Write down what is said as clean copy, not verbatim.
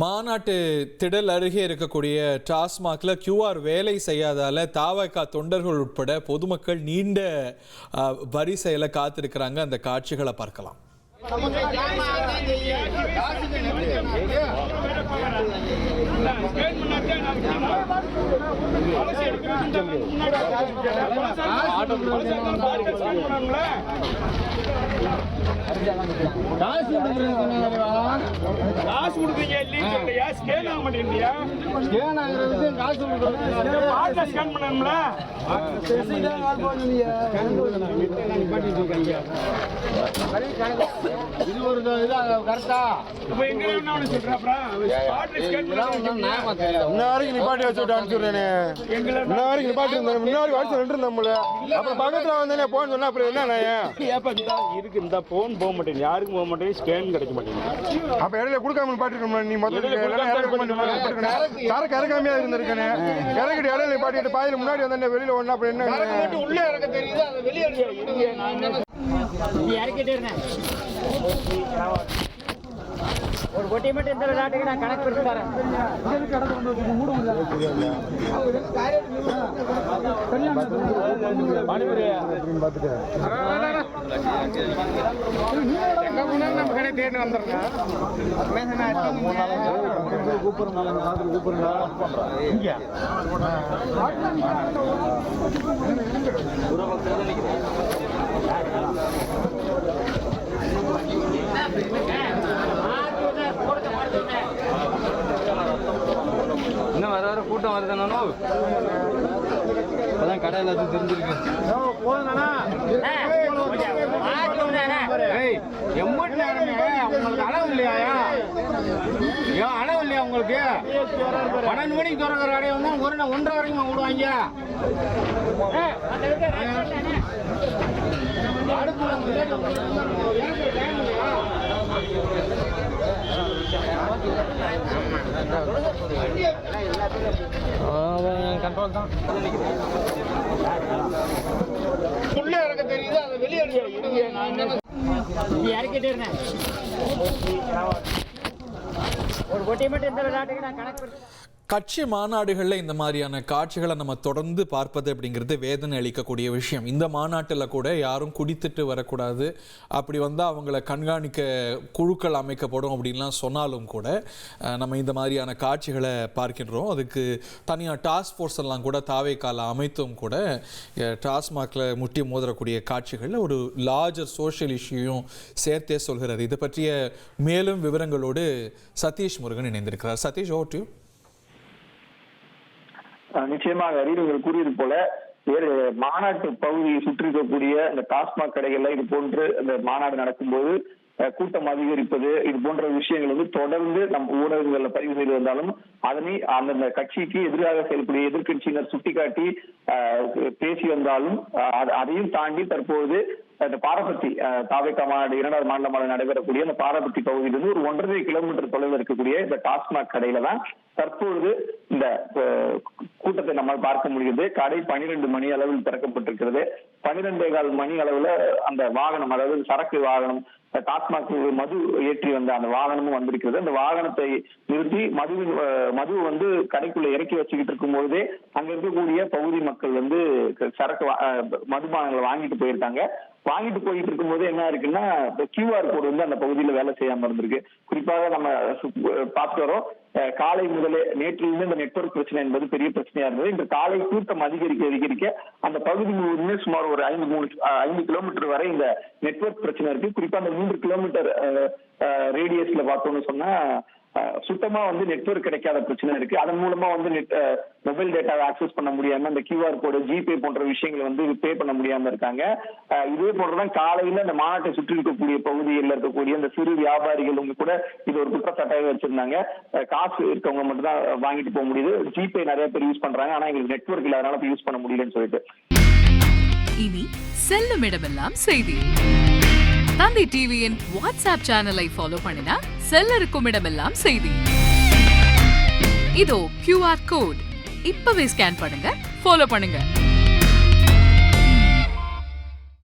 மாநாட்டு திடல் அருகே இருக்கக்கூடிய டாஸ்மாக்ல QR வேலை செய்யாதால தாவக தொண்டர்கள் உட்பட பொதுமக்கள் நீண்ட வரிசையில காத்திருக்கிறாங்க. அந்த காட்சிகளை பார்க்கலாம். காசு கொடுத்தீங்க இல்லையா? ஸ்கேன் ஆக மாட்டேங்கியா? ஸ்கேன் ஆகுறது காசு கொடுக்குறது பாட்ட ஸ்கேன் பண்ணணும்ல. இது ஒரு இது கரெக்டா? இப்போ எங்க என்ன சொல்றா? பாட்ட ஸ்கேன் பண்ணா முன்னாடி நிப்பாட்டி வச்சு விட்டு அனுப்பிச்சுடுறேனே. முன்னாடி நிப்பாட்டி இருந்தானே, முன்னாடி வாட்ஸ் ரெண்டு நம்மள. அப்புறம் பக்கத்துல வந்தானே போன் சொன்னா அப்புறம் என்ன ஏப்பா இருக்கு இந்த போன் போக மாட்டேங்குது, யாருக்கும் போக மாட்டேங்குது, ஸ்கேன் கிடைக்க மாட்டேங்குது. அப்ப இடையில கொடுக்காம பாட்டிருக்கோம். நீ மொத்தம் சரக்கு இறக்காமையா இருந்திருக்கேன். இறக்கிட்டு இடையில பாட்டிட்டு பாதியில முன்னாடி வந்தா வெளியில ஒண்ணா அப்புறம் என்ன உள்ள இறக்க தெரியுது, அதை வெளியே இறக்கிட்டே இருந்தேன். ஒரு கொட்டி மட்டும் இந்த நாட்டுக்கு நான் கணக்கு எடுத்து தரேன். நம்ம கடை தேடி வந்துடுறேன். இன்னும் வர வர கூட்டம் வருதுண்ணா. இப்பதான் கடையில் அது தெரிஞ்சிருக்கு. உங்களுக்கு அளவு இல்லையா? அளவு இல்லையா உங்களுக்கு? 12 மணிக்கு திறக்கிற கடையை வந்து 1:30 வரைக்கும் விடுவாங்க. கண்ட்ரோல் தான். உள்ள இறக்க தெரியுது, அதை வெளியே இறக்கிட்டே இருந்தேன். ஒரு கொட்டி மட்டும் இந்த நாட்டுக்கு நான் கணக்கு. கட்சி மாநாடுகளில் இந்த மாதிரியான காட்சிகளை நம்ம தொடர்ந்து பார்ப்பது அப்படிங்கிறது வேதனை அளிக்கக்கூடிய விஷயம். இந்த மாநாட்டில் கூட யாரும் குடித்துட்டு வரக்கூடாது, அப்படி வந்தால் அவங்கள கண்காணிக்க குழுக்கள் அமைக்கப்படும் அப்படின்லாம் சொன்னாலும் கூட நம்ம இந்த மாதிரியான காட்சிகளை பார்க்கின்றோம். அதுக்கு தனியாக டாஸ்க் ஃபோர்ஸ் எல்லாம் கூட தாவேக்கால அமைத்தும் கூட டாஸ்மாகில் முட்டி மோதரக்கூடிய காட்சிகளில் ஒரு லார்ஜர் சோஷியல் இஷ்யூயும் சேர்த்தே சொல்கிறார். இதை பற்றிய மேலும் விவரங்களோடு சதீஷ் முருகன் இணைந்திருக்கிறார். Satish, over to you. நிச்சயமாக நீங்கள் கூறியது போல வேறு மாநாட்டு பகுதியை சுற்றி இருக்கக்கூடிய இந்த டாஸ்மாக் கடைகள்ல இது போன்று இந்த மாநாடு நடக்கும்போது கூட்டம் அதிகரிப்பது, இது போன்ற விஷயங்கள் வந்து தொடர்ந்து நம் ஊடகங்கள்ல பதிவு செய்து வந்தாலும் அதனை அந்த கட்சிக்கு எதிராக செயல்படைய எதிர்கட்சியினர் சுட்டிக்காட்டி பேசி வந்தாலும் அதையும் தாண்டி தற்போது இந்த பாரபத்தி தாவேகா மாநாடு 2வது மாநில மாநாடு நடைபெறக்கூடிய அந்த பாரபத்தி பகுதியிலிருந்து ஒரு 1.5 கிலோமீட்டர் தொலைவில் இருக்கக்கூடிய இந்த டாஸ்மாக் கடையில தான் தற்பொழுது இந்த கூட்டத்தை நம்மால் பார்க்க முடியுது. கடை 12 மணி அளவில் திறக்கப்பட்டிருக்கிறது. 12:15 மணி அளவுல அந்த வாகனம், அதாவது சரக்கு வாகனம், டாஸ்மாக் மது ஏற்றி வந்த அந்த வாகனமும் வந்திருக்கிறது. அந்த வாகனத்தை நிறுத்தி மது வந்து கடைக்குள்ள இறக்கி வச்சுக்கிட்டு இருக்கும் பொழுதே அங்க இருக்கக்கூடிய பகுதி மக்கள் வந்து சரக்கு மதுபானங்களை வாங்கிட்டு போயிருக்காங்க. வாங்கிட்டு போயிட்டு இருக்கும் போது என்ன இருக்குன்னா, QR கோடு வந்து அந்த பகுதியில வேலை செய்யாம இருந்திருக்கு. குறிப்பாக நம்ம பார்த்து வரோம், காலை முதலே நேற்றிலிருந்து இந்த நெட்வொர்க் பிரச்சனை என்பது பெரிய பிரச்சனையா இருந்தது. இந்த காலை கூட்டம் அதிகரிக்க அந்த பகுதி முழுவதுமே சுமார் ஒரு 5 கிலோமீட்டர் வரை இந்த நெட்வொர்க் பிரச்சனை இருக்கு. குறிப்பா அந்த 3 கிலோமீட்டர் ரேடியஸ்ல பார்த்தோம்னு சொன்னா சுத்தமா வந்து நெட்வொர்க் கிடைக்காத பிரச்சனை இருக்கு. அதன் மூலமா வந்து மொபைல் டேட்டாவை ஆக்சஸ் பண்ண முடியாம, இந்த QR கோடு, ஜிபே போன்ற விஷயங்களை வந்து பே பண்ண முடியாம இருக்காங்க. இதே போன்றதான் காலையில இந்த மாநாட்டை சுற்றி இருக்கக்கூடிய பகுதிகளில் இருக்கக்கூடிய இந்த சிறு வியாபாரிகள் கூட இது ஒரு குற்றச்சாட்டாக வச்சிருந்தாங்க. காசு இருக்கவங்க மட்டும் தான் வாங்கிட்டு போக முடியுது, ஜிபே நிறைய பேர் யூஸ் பண்றாங்க, ஆனா எங்களுக்கு நெட்வொர்க் இல்ல, அதனால யூஸ் பண்ண முடியலன்னு சொல்லிட்டு. இனி செல்லும் இடமெல்லாம் செய்தி. தந்தி டிவியின் வாட்ஸ்அப் சேனலை ஃபாலோ பண்ணினா செல்ல இருக்கும் இடமெல்லாம் செய்தி. இதோ QR கோட் இப்பவே ஸ்கேன் பண்ணுங்க, ஃபாலோ பண்ணுங்க.